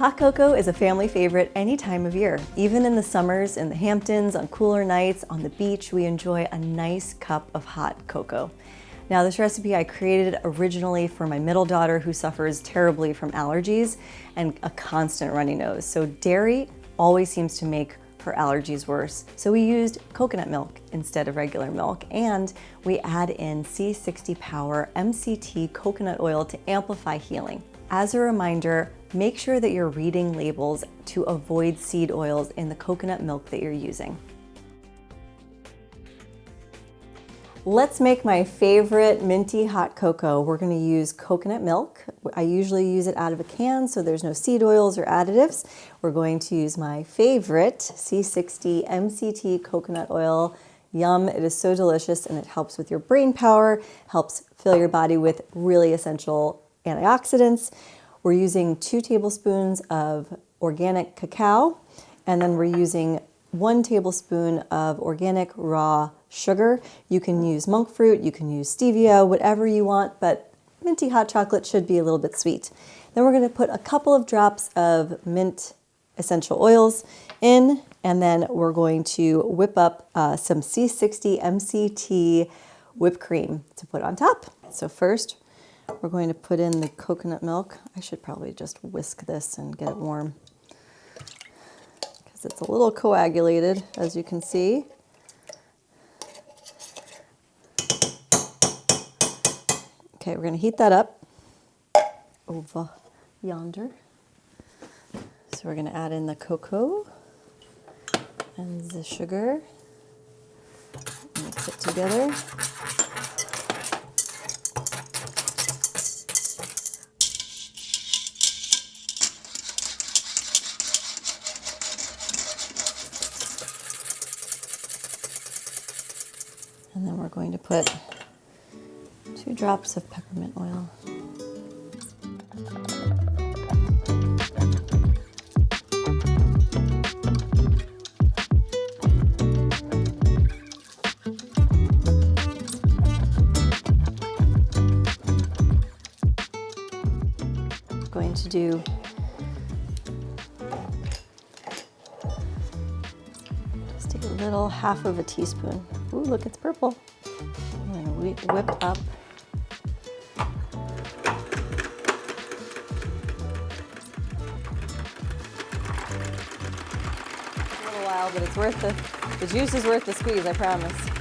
Hot cocoa is a family favorite any time of year. Even in the summers, in the Hamptons, on cooler nights, on the beach, we enjoy a nice cup of hot cocoa. Now, this recipe I created originally for my middle daughter who suffers terribly from allergies and a constant runny nose. So dairy always seems to make her allergies worse. So we used coconut milk instead of regular milk, and we add in C60 Power MCT Coconut Oil to amplify healing. As a reminder, make sure that you're reading labels to avoid seed oils in the coconut milk that you're using. Let's make my favorite minty hot cocoa. We're going to use coconut milk. I usually use it out of a can so there's no seed oils or additives. We're going to use my favorite C60 MCT Coconut Oil. Yum, it is so delicious and it helps with your brain power, helps fill your body with really essential antioxidants. We're using 2 tablespoons of organic cacao, and then we're using 1 tablespoon of organic raw sugar. You can use monk fruit, you can use stevia, whatever you want, but minty hot chocolate should be a little bit sweet. Then we're going to put a couple of drops of mint essential oils in, and then we're going to whip up some C60 MCT whipped cream to put on top. So first, we're going to put in the coconut milk. I should probably just whisk this and get it warm because it's a little coagulated, as you can see. Okay, we're going to heat that up over yonder. So we're going to add in the cocoa and the sugar, mix it together. And then we're going to put 2 drops of peppermint oil. Going to do just a little half of a teaspoon. Ooh, look, it's purple. I'm going to whip up a little while, but it's worth the juice is worth the squeeze, I promise.